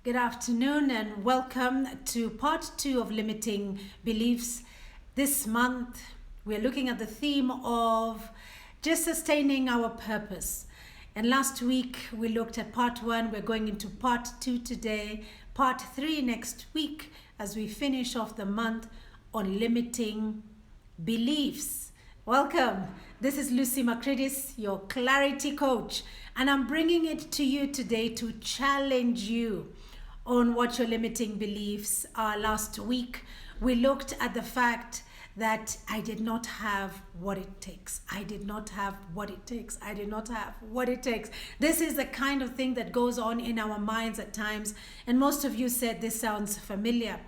Good afternoon and welcome to part 2 of Limiting Beliefs. This month we're looking at the theme of just sustaining our purpose. And last week we looked at part 1. We're going into part 2 today, part 3 next week as we finish off the month on limiting beliefs. Welcome. This is Lucy Macridis, your clarity coach, and I'm bringing it to you today to challenge you on what your limiting beliefs are. Last week, we looked at the fact that I did not have what it takes. I did not have what it takes. I did not have what it takes. This is the kind of thing that goes on in our minds at times. And most of you said this sounds familiar.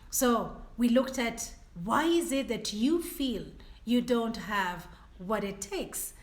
So we looked at why is it that you feel you don't have what it takes.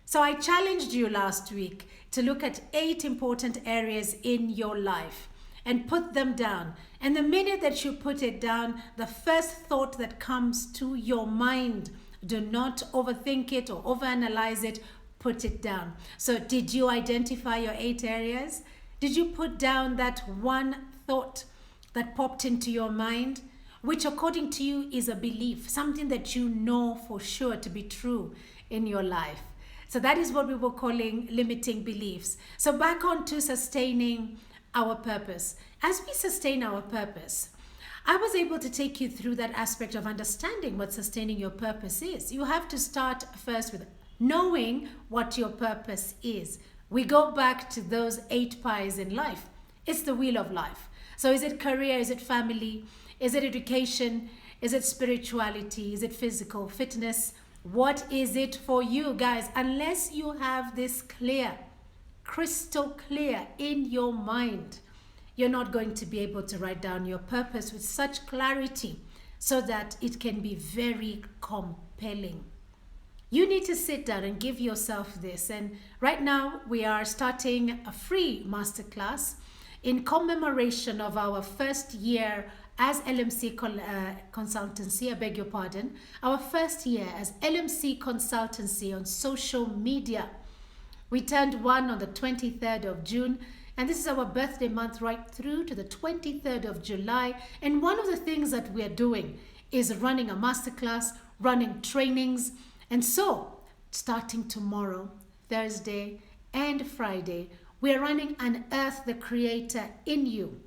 So I challenged you last week to look at 8 important areas in your life and put them down. And the minute that you put it down, the first thought that comes to your mind, do not overthink it or overanalyze it, put it down. So did you identify your 8 areas? Did you put down that one thought that popped into your mind, which according to you is a belief, something that you know for sure to be true in your life? So that is what we were calling limiting beliefs. So back on to sustaining our purpose. As we sustain our purpose, I was able to take you through that aspect of understanding what sustaining your purpose is. You have to start first with knowing what your purpose is. We go back to those 8 pies in life. It's the wheel of life. So is it career? Is it family? Is it education? Is it spirituality? Is it physical fitness? What is it for you, guys? Unless you have this clear, crystal clear in your mind, you're not going to be able to write down your purpose with such clarity so that it can be very compelling. You need to sit down and give yourself this. And right now we are starting a free masterclass in commemoration of our first year as LMC Consultancy, I beg your pardon, our first year as LMC Consultancy on social media. We turned 1 on the 23rd of June, and this is our birthday month right through to the 23rd of July. And one of the things that we are doing is running a masterclass, running trainings. And so, starting tomorrow, Thursday and Friday, we are running Unearth the Creator in You.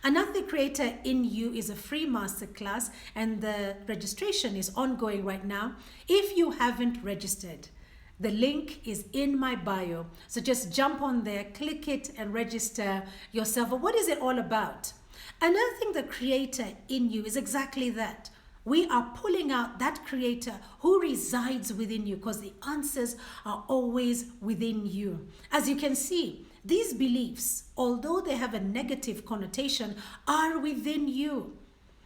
Unearth the Creator in You is a free masterclass, and the registration is ongoing right now. If you haven't registered, the link is in my bio. So just jump on there, click it, and register yourself. But what is it all about? Unearthing the Creator in You is exactly that. We are pulling out that creator who resides within you, because the answers are always within you. As you can see, these beliefs, although they have a negative connotation, are within you.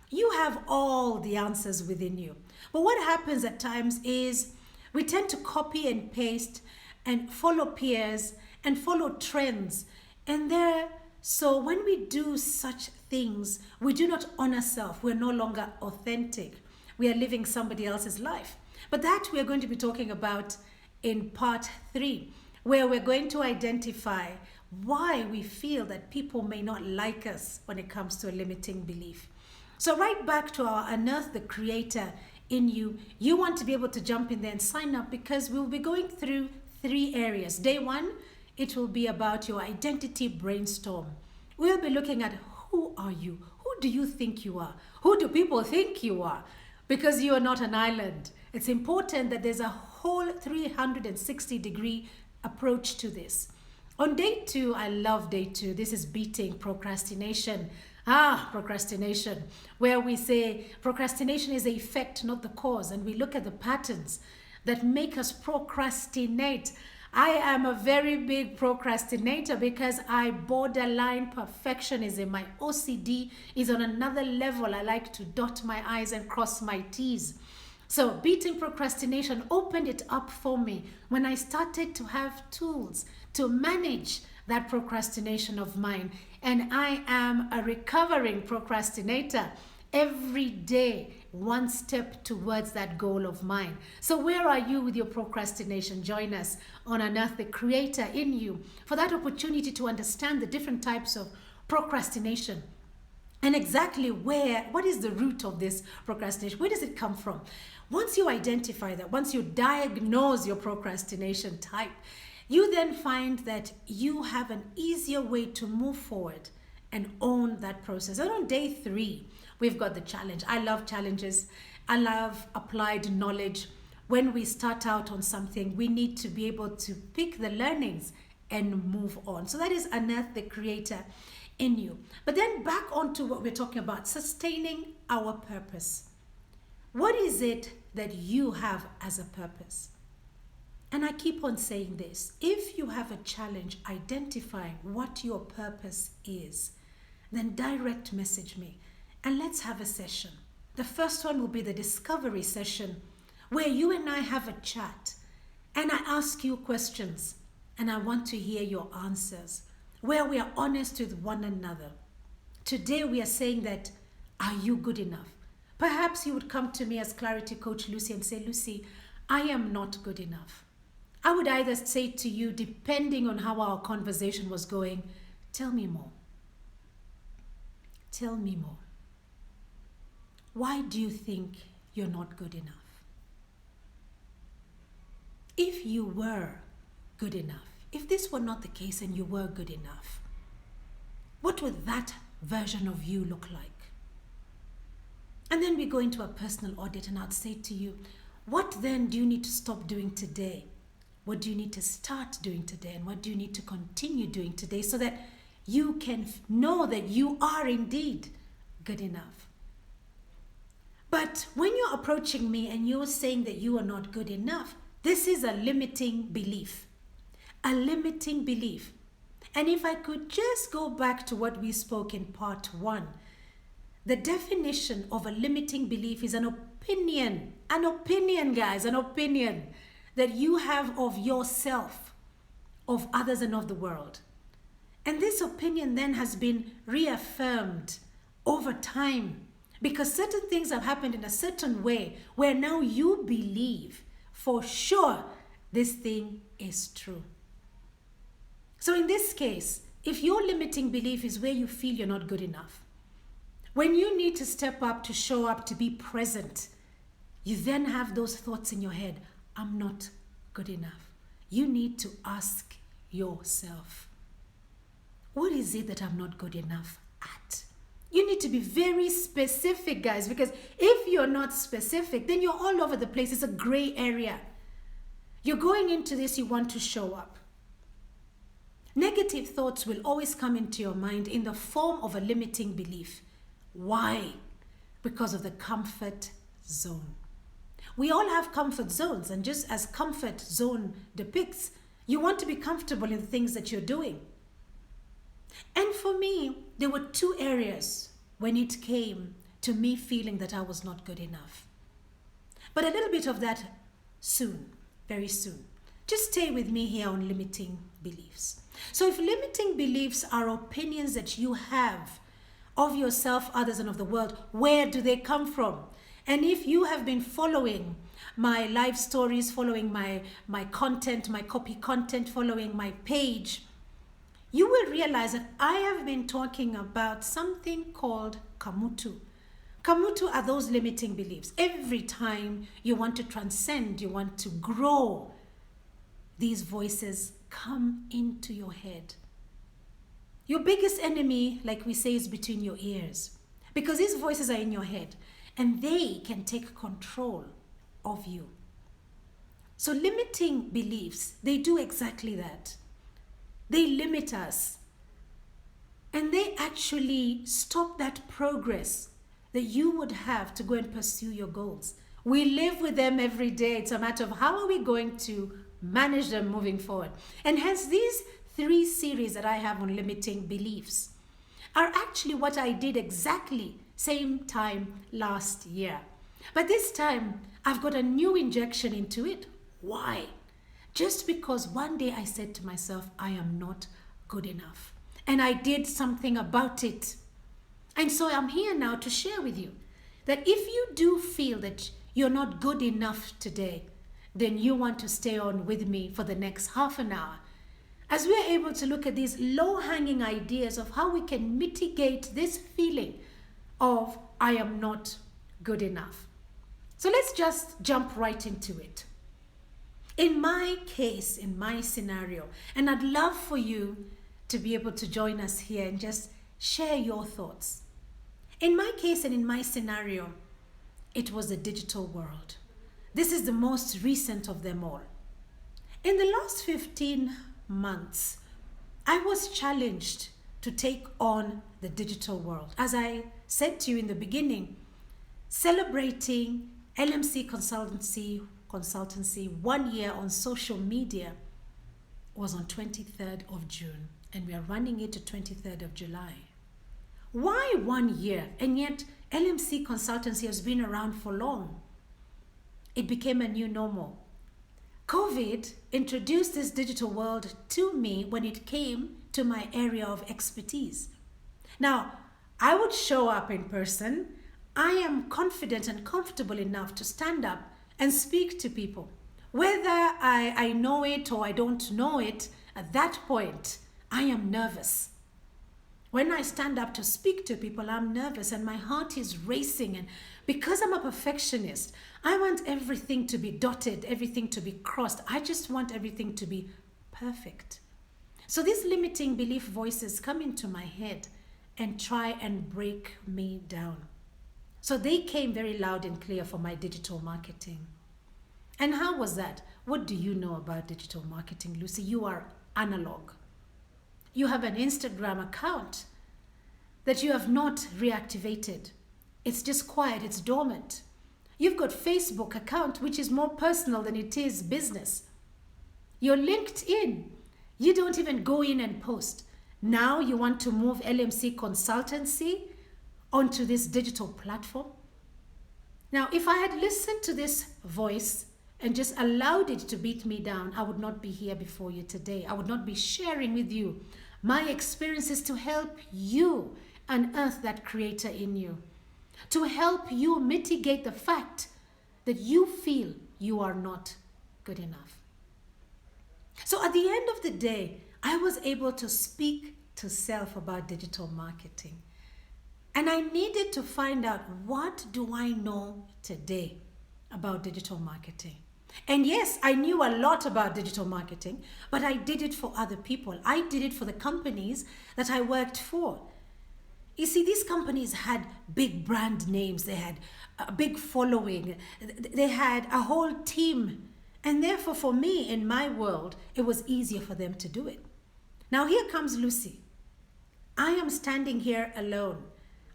You have all the answers within you. But what happens at times is we tend to copy and paste and follow peers and follow trends. So when we do such things, we do not honor self. We're no longer authentic. We are living somebody else's life. But that we are going to be talking about in part 3, where we're going to identify why we feel that people may not like us when it comes to a limiting belief. So right back to our Unearth the Creator in You, you want to be able to jump in there and sign up, because we'll be going through 3 areas. Day 1, it will be about your identity brainstorm. We'll be looking at who are you? Who do you think you are? Who do people think you are? Because you are not an island. It's important that there's a whole 360-degree approach to this. On day 2, I love day 2. This is beating procrastination. Procrastination, where we say procrastination is the effect, not the cause. And we look at the patterns that make us procrastinate. I am a very big procrastinator because I borderline perfectionism. My OCD is on another level. I like to dot my I's and cross my T's. So beating procrastination opened it up for me when I started to have tools to manage that procrastination of mine. And I am a recovering procrastinator. Every day, one step towards that goal of mine. So where are you with your procrastination? Join us on Unearth the Creator in You for that opportunity to understand the different types of procrastination. And exactly what is the root of this procrastination? Where does it come from? Once you identify that, once you diagnose your procrastination type, you then find that you have an easier way to move forward and own that process. And on day 3, we've got the challenge. I love challenges. I love applied knowledge. When we start out on something, we need to be able to pick the learnings and move on. So that is unearth the creator in you. But then back onto what we're talking about, sustaining our purpose. What is it that you have as a purpose? And I keep on saying this. If you have a challenge identifying what your purpose is, then direct message me and let's have a session. The first one will be the discovery session where you and I have a chat and I ask you questions and I want to hear your answers, where we are honest with one another. Today we are saying that, are you good enough? Perhaps you would come to me as Clarity Coach Lucy and say, Lucy, I am not good enough. I would either say to you, depending on how our conversation was going, tell me more. Tell me more. Why do you think you're not good enough? If you were good enough, if this were not the case and you were good enough, what would that version of you look like? And then we go into a personal audit and I'd say to you, what then do you need to stop doing today? What do you need to start doing today? And what do you need to continue doing today so that you can know that you are indeed good enough? But when you're approaching me and you're saying that you are not good enough, this is a limiting belief. A limiting belief. And if I could just go back to what we spoke in part 1, the definition of a limiting belief is an opinion, guys, an opinion that you have of yourself, of others, and of the world. And this opinion then has been reaffirmed over time because certain things have happened in a certain way where now you believe for sure this thing is true. So in this case, if your limiting belief is where you feel you're not good enough, when you need to step up, to show up, to be present, you then have those thoughts in your head, I'm not good enough. You need to ask yourself, what is it that I'm not good enough at? You need to be very specific, guys, because if you're not specific, then you're all over the place. It's a gray area. You're going into this, you want to show up. Negative thoughts will always come into your mind in the form of a limiting belief. Why? Because of the comfort zone. We all have comfort zones, and just as comfort zone depicts, you want to be comfortable in the things that you're doing. And for me, there were 2 areas when it came to me feeling that I was not good enough. But a little bit of that soon, very soon. Just stay with me here on limiting beliefs. So if limiting beliefs are opinions that you have of yourself, others, and of the world, where do they come from? And if you have been following my live stories, following my content, my copy content, following my page, you will realize that I have been talking about something called Kamutu. Kamutu are those limiting beliefs. Every time you want to transcend, you want to grow, these voices come into your head. Your biggest enemy, like we say, is between your ears, because these voices are in your head and they can take control of you. So limiting beliefs, they do exactly that. They limit us and they actually stop that progress that you would have to go and pursue your goals. We live with them every day. It's a matter of how are we going to manage them moving forward. And hence these 3 series that I have on limiting beliefs are actually what I did exactly same time last year. But this time I've got a new injection into it. Why? Just because one day I said to myself, I am not good enough. And I did something about it. And so I'm here now to share with you that if you do feel that you're not good enough today, then you want to stay on with me for the next half an hour. as we are able to look at these low-hanging ideas of how we can mitigate this feeling of I am not good enough. So let's just jump right into it. In my case, in my scenario, and I'd love for you to be able to join us here and just share your thoughts. In my case and in my scenario, it was the digital world. This is the most recent of them all. In the last 15 months, I was challenged to take on the digital world. As I said to you in the beginning, celebrating LMC Consultancy 1 year on social media was on 23rd of June, and we are running it to 23rd of July. Why 1 year? And yet LMC Consultancy has been around for long. It became a new normal. COVID introduced this digital world to me when it came to my area of expertise. Now, I would show up in person. I am confident and comfortable enough to stand up and speak to people. Whether I know it or I don't know it, at that point, I am nervous. When I stand up to speak to people, I'm nervous and my heart is racing. And because I'm a perfectionist, I want everything to be dotted, everything to be crossed. I just want everything to be perfect. So these limiting belief voices come into my head and try and break me down. So they came very loud and clear for my digital marketing. And how was that? What do you know about digital marketing, Lucy? You are analog. You have an Instagram account that you have not reactivated. It's just quiet, it's dormant. You've got Facebook account, which is more personal than it is business. Your LinkedIn, you don't even go in and post. Now you want to move LMC Consultancy onto this digital platform. Now, if I had listened to this voice and just allowed it to beat me down, I would not be here before you today. I would not be sharing with you my experiences to help you unearth that creator in you, to help you mitigate the fact that you feel you are not good enough. So at the end of the day, I was able to speak to self about digital marketing. And I needed to find out, what do I know today about digital marketing? And yes, I knew a lot about digital marketing, but I did it for other people. I did it for the companies that I worked for. You see, these companies had big brand names. They had a big following. They had a whole team. And therefore, for me, in my world, it was easier for them to do it. Now, here comes Lucy. I am standing here alone.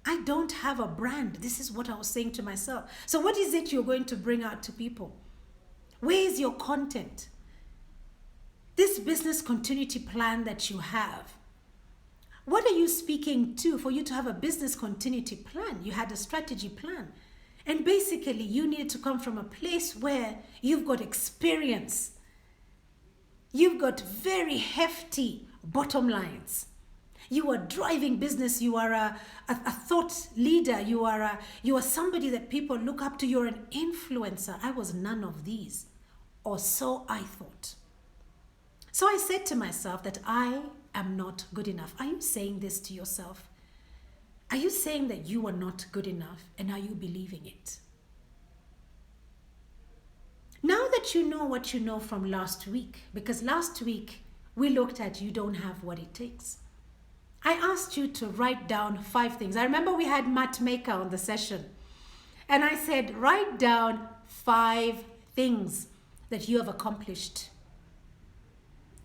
I don't have a brand. This is what I was saying to myself. So what is it you're going to bring out to people? Where is your content? This business continuity plan that you have, what are you speaking to for you to have a business continuity plan? You had a strategy plan. And basically, you needed to come from a place where you've got experience. You've got very hefty bottom lines. You are driving business. You are a thought leader. You are somebody that people look up to. You're an influencer. I was none of these, or so I thought. So I said to myself that I am not good enough. Are you saying this to yourself? Are you saying that you are not good enough, and are you believing it? Now that you know what you know from last week, because last week we looked at you don't have what it takes. I asked you to write down 5 things. I remember we had Matt Maker on the session. And I said, write down 5 things that you have accomplished.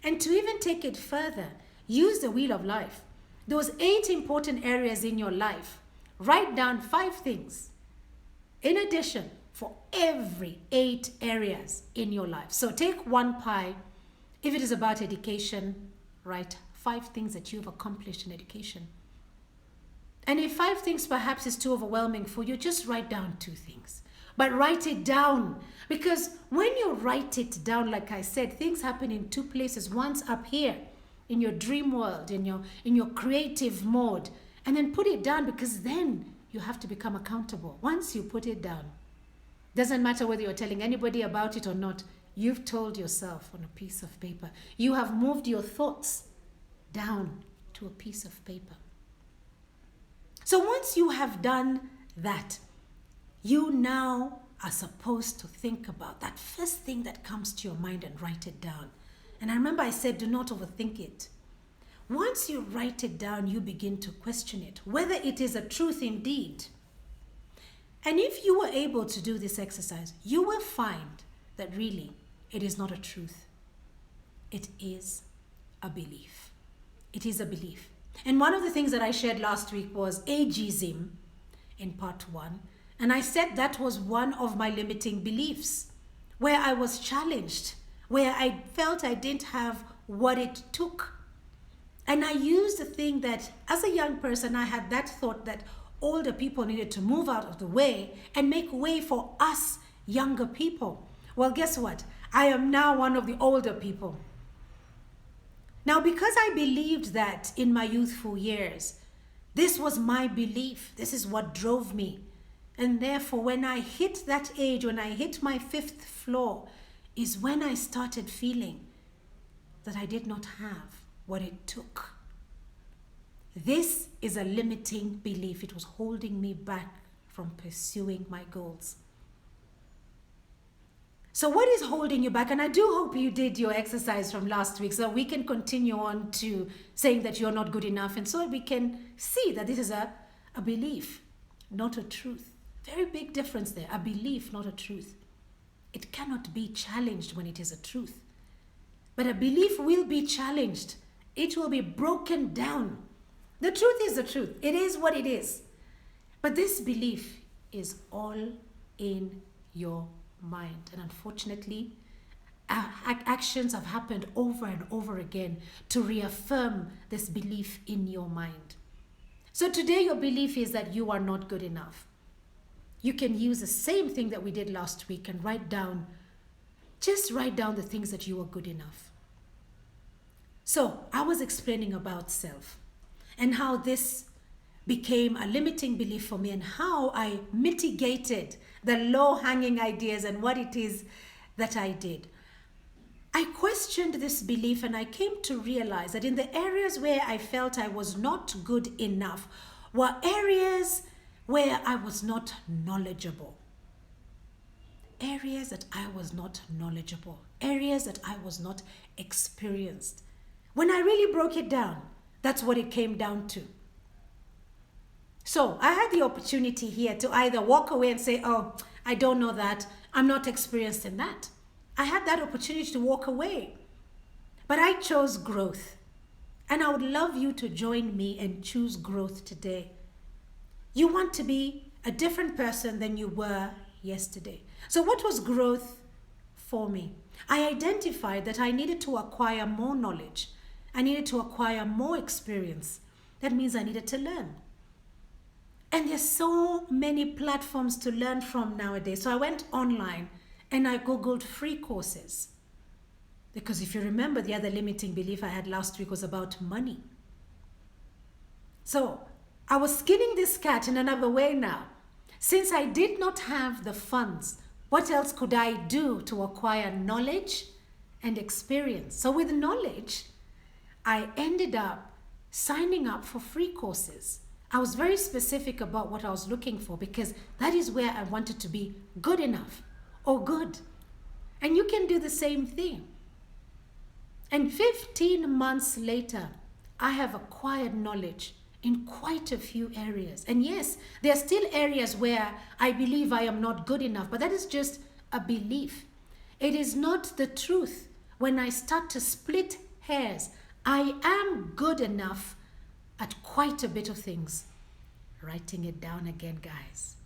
And to even take it further, use the wheel of life. Those 8 important areas in your life. Write down 5 things. In addition, for every 8 areas in your life. So take 1 pie. If it is about education, write 5 things that you've accomplished in education. And if 5 things perhaps is too overwhelming for you, just write down 2 things. But write it down, because when you write it down, like I said, things happen in 2 places. One's up here in your dream world, in your creative mode, and then put it down, because then you have to become accountable. Once you put it down, doesn't matter whether you're telling anybody about it or not, You've told yourself on a piece of paper. You have moved your thoughts down to a piece of paper. So once you have done that, you now are supposed to think about that first thing that comes to your mind and write it down. And I remember I said, do not overthink it. Once you write it down, you begin to question it, whether it is a truth indeed. And if you were able to do this exercise, you will find that really it is not a truth. It is a belief. It is a belief. And one of the things that I shared last week was ageism in part 1. And I said that was one of my limiting beliefs, where I was challenged, where I felt I didn't have what it took. And I used the thing that as a young person, I had that thought that older people needed to move out of the way and make way for us younger people. Well, guess what? I am now one of the older people. Now, because I believed that in my youthful years, this was my belief. This is what drove me. And therefore, when I hit that age, when I hit my 5th floor, is when I started feeling that I did not have what it took. This is a limiting belief. It was holding me back from pursuing my goals. So what is holding you back? And I do hope you did your exercise from last week so we can continue on to saying that you're not good enough. And so we can see that this is a belief, not a truth. Very big difference there. A belief, not a truth. It cannot be challenged when it is a truth. But a belief will be challenged. It will be broken down. The truth is the truth. It is what it is. But this belief is all in your mind. And unfortunately, actions have happened over and over again to reaffirm this belief in your mind. So today your belief is that you are not good enough. You can use the same thing that we did last week and write down the things that you are good enough. So I was explaining about self and how this became a limiting belief for me and how I mitigated the low-hanging ideas and what it is that I did. I questioned this belief and I came to realize that in the areas where I felt I was not good enough were areas where I was not knowledgeable. Areas that I was not knowledgeable. Areas that I was not experienced. When I really broke it down, that's what it came down to. So I had the opportunity here to either walk away and say, oh, I don't know that. I'm not experienced in that. I had that opportunity to walk away. But I chose growth. And I would love you to join me and choose growth today. You want to be a different person than you were yesterday. So what was growth for me? I identified that I needed to acquire more knowledge. I needed to acquire more experience. That means I needed to learn. And there's so many platforms to learn from nowadays. So I went online and I Googled free courses. Because if you remember, the other limiting belief I had last week was about money. So I was skinning this cat in another way now. Since I did not have the funds, what else could I do to acquire knowledge and experience? So with knowledge, I ended up signing up for free courses. I was very specific about what I was looking for because that is where I wanted to be good enough or good. And you can do the same thing. And 15 months later, I have acquired knowledge in quite a few areas. And yes, there are still areas where I believe I am not good enough, but that is just a belief. It is not the truth. When I start to split hairs, I am good enough at quite a bit of things. Writing it down again, guys.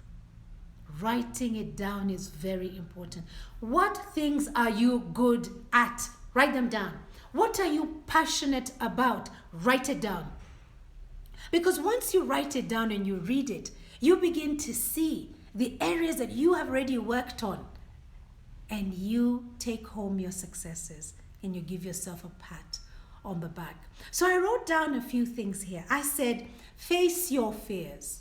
Writing it down is very important. What things are you good at? Write them down. What are you passionate about? Write it down. Because once you write it down and you read it, you begin to see the areas that you have already worked on. And you take home your successes and you give yourself a pat on the back. So I wrote down a few things here. I said, face your fears.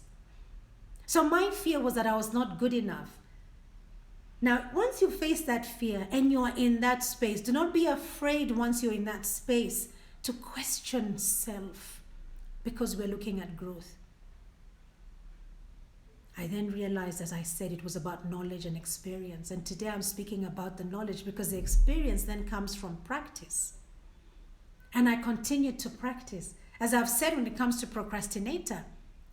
So my fear was that I was not good enough. Now, once you face that fear and you're in that space, do not be afraid once you're in that space to question self, because we're looking at growth. I then realized, as I said, it was about knowledge and experience. And today I'm speaking about the knowledge because the experience then comes from practice. And I continued to practice. As I've said, when it comes to procrastinator,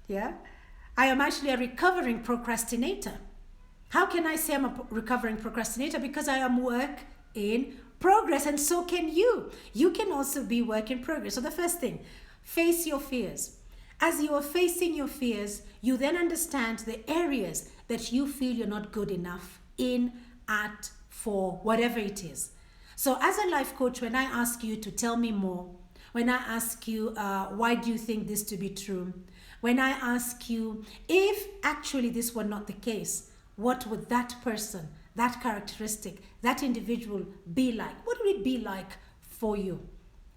I am actually a recovering procrastinator. How can I say I'm a recovering procrastinator? Because I am work in progress, and so can you. You can also be work in progress. So the first thing, face your fears. As you are facing your fears, you then understand the areas that you feel you're not good enough in, at, for, whatever it is. So as a life coach, when I ask you to tell me more, when I ask you, why do you think this to be true? When I ask you, if actually this were not the case, what would that person, that characteristic, that individual be like? What would it be like for you?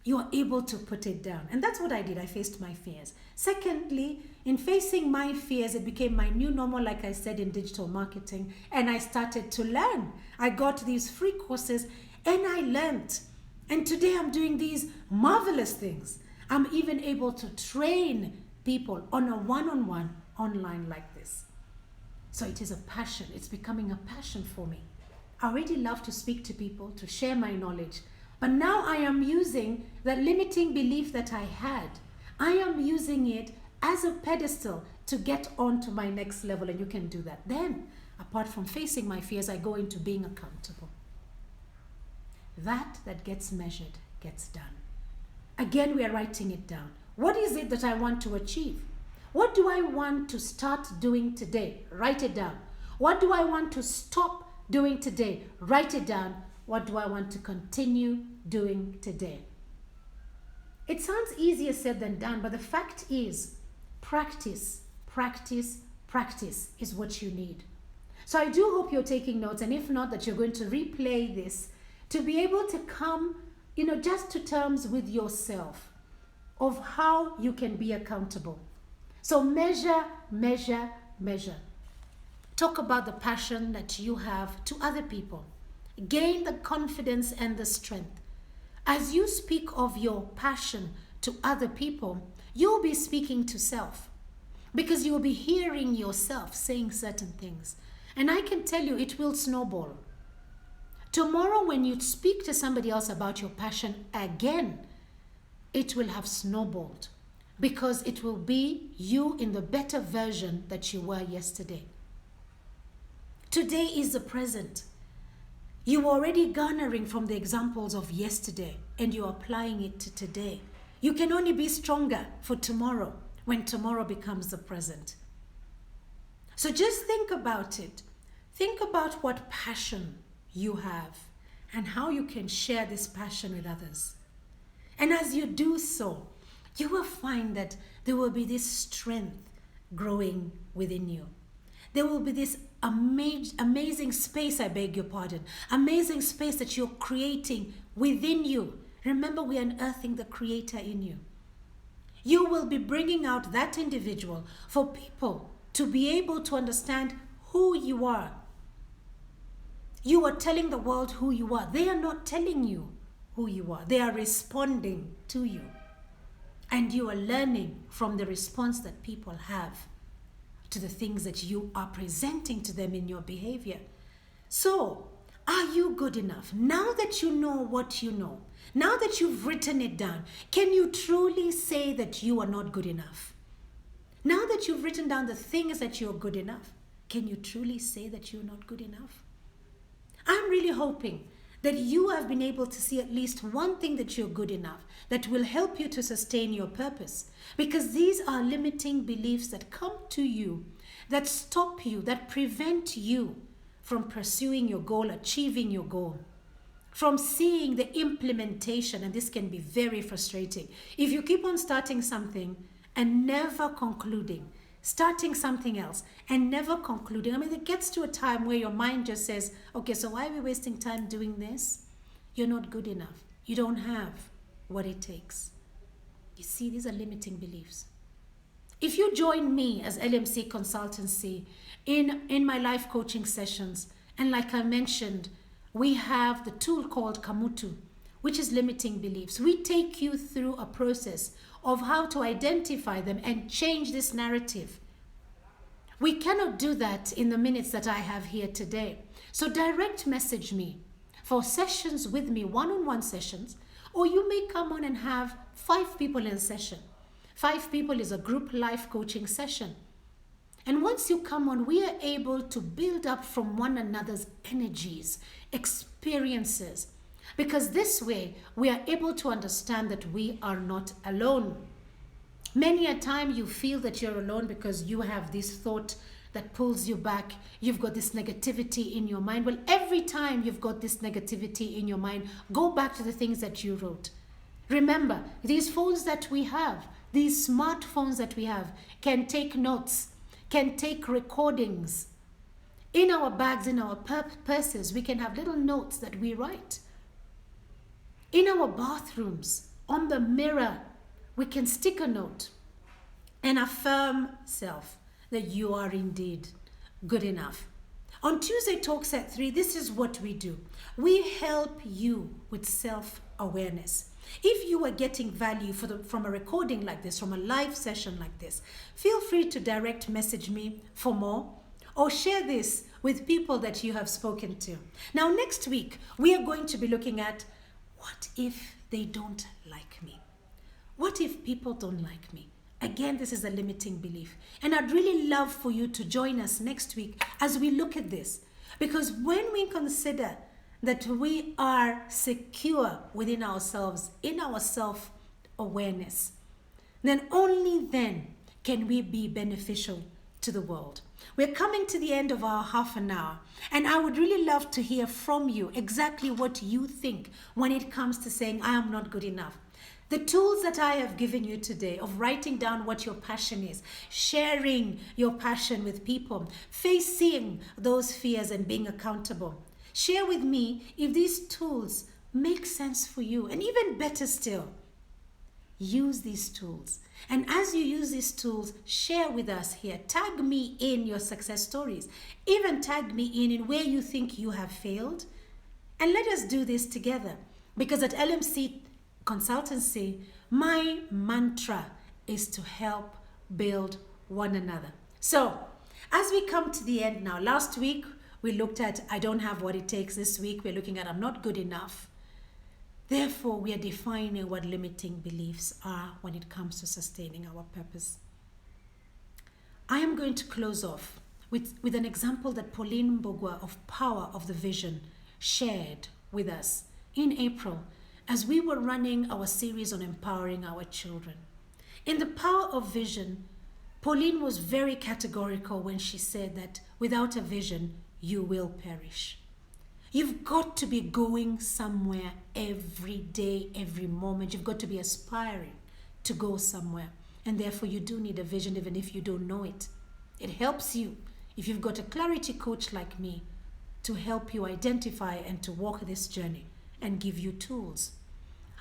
You are able to put it down. And that's what I did. I faced my fears. Secondly, in facing my fears, it became my new normal, like I said, in digital marketing. And I started to learn. I got these free courses and I learned. And today I'm doing these marvelous things. I'm even able to train people on a one-on-one online like this. So it is a passion. It's becoming a passion for me. I already love to speak to people, to share my knowledge. But now I am using the limiting belief that I had. I am using it as a pedestal to get on to my next level, and you can do that. Then, apart from facing my fears, I go into being accountable. That gets measured gets done. Again, we are writing it down. What is it that I want to achieve? What do I want to start doing today? Write it down. What do I want to stop doing today? Write it down. What do I want to continue doing today? It sounds easier said than done, but the fact is, practice, practice, practice is what you need. So I do hope you're taking notes, and if not, that you're going to replay this to be able to come, just to terms with yourself of how you can be accountable. So measure, measure, measure. Talk about the passion that you have to other people. Gain the confidence and the strength. As you speak of your passion to other people, you'll be speaking to self, because you'll be hearing yourself saying certain things. And I can tell you, it will snowball. Tomorrow, when you speak to somebody else about your passion again, it will have snowballed, because it will be you in the better version that you were yesterday. Today is the present. You're already garnering from the examples of yesterday, and you're applying it to today. You can only be stronger for tomorrow, when tomorrow becomes the present. So just think about it. Think about what passion you have and how you can share this passion with others. And as you do so, you will find that there will be this strength growing within you. There will be this amazing space, amazing space that you're creating within you. Remember, we are unearthing the creator in you. You will be bringing out that individual for people to be able to understand who you are. You are telling the world who you are. They are not telling you who you are. They are responding to you. And you are learning from the response that people have to the things that you are presenting to them in your behavior. So, are you good enough? Now that you know what you know, now that you've written it down, can you truly say that you are not good enough? Now that you've written down the things that you're good enough, can you truly say that you're not good enough? I'm really hoping that you have been able to see at least one thing that you're good enough that will help you to sustain your purpose. Because these are limiting beliefs that come to you, that stop you, that prevent you from pursuing your goal, achieving your goal, from seeing the implementation. And this can be very frustrating. If you keep on starting something and never concluding, starting something else and never concluding. It gets to a time where your mind just says, okay, so why are we wasting time doing this? You're not good enough. You don't have what it takes. You see, these are limiting beliefs. If you join me as LMC Consultancy in my life coaching sessions, And like I mentioned, we have the tool called Kamutu, which is limiting beliefs. We take you through a process of how to identify them and change this narrative. We cannot do that in the minutes that I have here today. So direct message me for sessions with me, one-on-one sessions, or you may come on and have 5 people in a session. 5 people is a group life coaching session. And once you come on, we are able to build up from one another's energies, experiences, because this way we are able to understand that we are not alone. Many a time you feel that you're alone because you have this thought that pulls you back. You've got this negativity in your mind. Well, every time you've got this negativity in your mind, go back to the things that you wrote. Remember, these phones that we have, these smartphones that we have, can take notes, can take recordings. In our bags, in our purses, we can have little notes that we write. In our bathrooms, on the mirror, we can stick a note and affirm self that you are indeed good enough. On Tuesday Talks at 3, this is what we do. We help you with self-awareness. If you are getting value from a recording like this, from a live session like this, feel free to direct message me for more or share this with people that you have spoken to. Now, next week, we are going to be looking at what if they don't like me? What if people don't like me? Again, this is a limiting belief. And I'd really love for you to join us next week as we look at this. Because when we consider that we are secure within ourselves, in our self-awareness, then only then can we be beneficial to the world. We're coming to the end of our half an hour, and I would really love to hear from you exactly what you think when it comes to saying, I am not good enough. The tools that I have given you today of writing down what your passion is, sharing your passion with people, facing those fears and being accountable. Share with me if these tools make sense for you. And even better still, use these tools. And as you use these tools, share with us here. Tag me in your success stories. Even tag me in where you think you have failed. And let us do this together. Because at LMC Consultancy, my mantra is to help build one another. So, as we come to the end now, last week we looked at I don't have what it takes. This week we're looking at I'm not good enough. Therefore, we are defining what limiting beliefs are when it comes to sustaining our purpose. I am going to close off with an example that Pauline Mbogwa of Power of the Vision shared with us in April as we were running our series on empowering our children. In the Power of Vision, Pauline was very categorical when she said that without a vision, you will perish. You've got to be going somewhere every day, every moment. You've got to be aspiring to go somewhere. And therefore, you do need a vision even if you don't know it. It helps you, if you've got a clarity coach like me, to help you identify and to walk this journey and give you tools.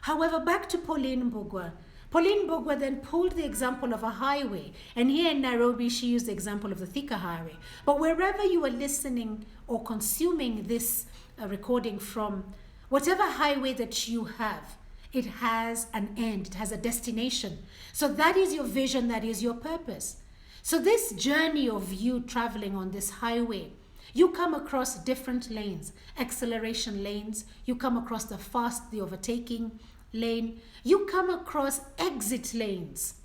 However, back to Pauline Mbogwa. Pauline Mbogwa then pulled the example of a highway. And here in Nairobi, she used the example of the Thika Highway. But wherever you are listening or consuming this recording from, whatever highway that you have, it has an end, it has a destination. So that is your vision, that is your purpose. So this journey of you traveling on this highway, you come across different lanes, acceleration lanes, you come across the overtaking lane, you come across exit lanes.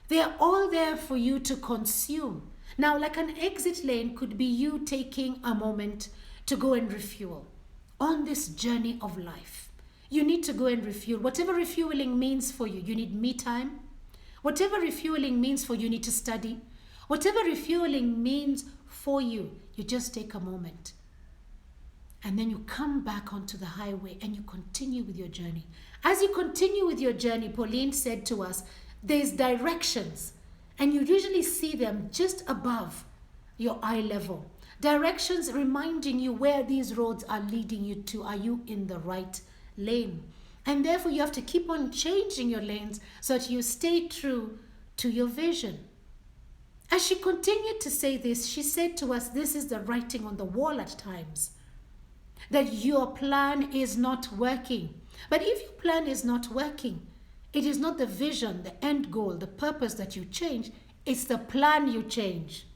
They are all there for you to consume. Now, like an exit lane could be you taking a moment to go and refuel on this journey of life. You need to go and refuel. Whatever refueling means for you, you need me time. Whatever refueling means for you, you need to study. Whatever refueling means for you, you just take a moment. And then you come back onto the highway and you continue with your journey. As you continue with your journey, Pauline said to us, there's directions. And you usually see them just above your eye level. Directions reminding you where these roads are leading you to. Are you in the right lane? And therefore you have to keep on changing your lanes so that you stay true to your vision. As she continued to say this, she said to us, this is the writing on the wall at times, that your plan is not working. But if your plan is not working, it is not the vision, the end goal, the purpose that you change, it's the plan you change.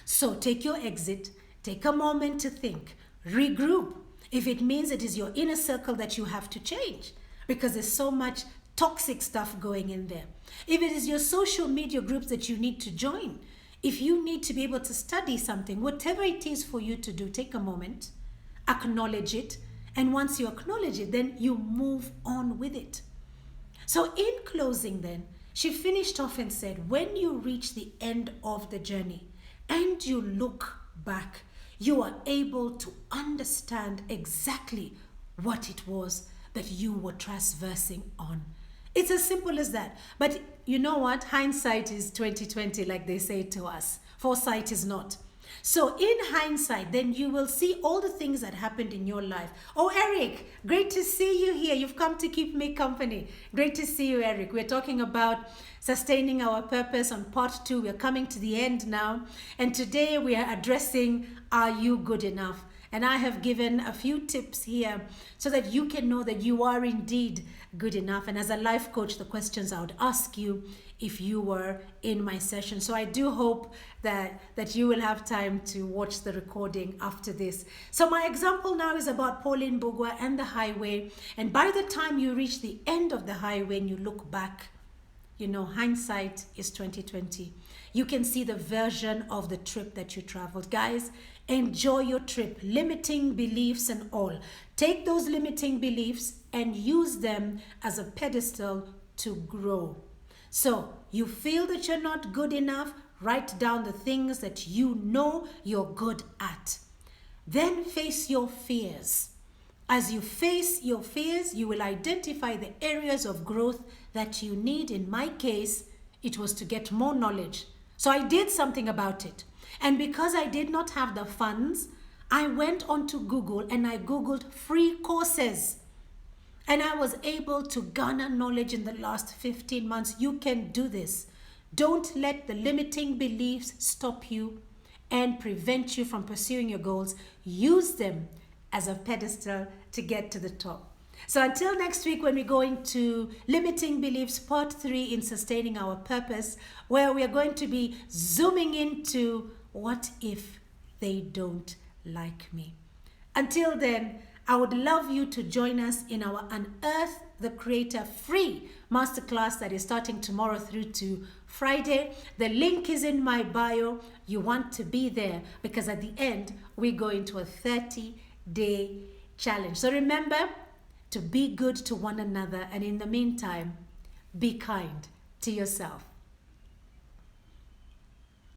So take your exit, take a moment to think, regroup. If it means it is your inner circle that you have to change, because there's so much toxic stuff going in there. If it is your social media groups that you need to join, if you need to be able to study something, whatever it is for you to do, take a moment, acknowledge it, and once you acknowledge it, then you move on with it. So in closing then, she finished off and said, when you reach the end of the journey and you look back, you are able to understand exactly what it was that you were traversing on. It's as simple as that. But you know what? Hindsight is 20/20, like they say to us. Foresight is not. So in hindsight, then you will see all the things that happened in your life. Oh, Eric, great to see you here. You've come to keep me company. Great to see you, Eric. We're talking about sustaining our purpose on part 2. We're coming to the end now. And today we are addressing, are you good enough? And I have given a few tips here so that you can know that you are indeed good enough. And as a life coach, the questions I would ask you if you were in my session. So I do hope that you will have time to watch the recording after this. So my example now is about Pauline Bugwa and the highway. And by the time you reach the end of the highway and you look back, you know, hindsight is 20/20. You can see the version of the trip that you traveled. Guys, enjoy your trip, limiting beliefs and all. Take those limiting beliefs and use them as a pedestal to grow. So you feel that you're not good enough, write down the things that you know you're good at. Then face your fears. As you face your fears, you will identify the areas of growth that you need. In my case, it was to get more knowledge. So I did something about it. And because I did not have the funds, I went onto Google and I Googled free courses. And I was able to garner knowledge in the last 15 months. You can do this. Don't let the limiting beliefs stop you and prevent you from pursuing your goals. Use them as a pedestal to get to the top. So until next week, when we go into Limiting Beliefs Part 3 in Sustaining Our Purpose, where we are going to be zooming into what if they don't like me. Until then, I would love you to join us in our Unearth the Creator free masterclass that is starting tomorrow through to Friday. The link is in my bio. You want to be there because at the end, we go into a 30-day challenge. So remember to be good to one another, and in the meantime, be kind to yourself.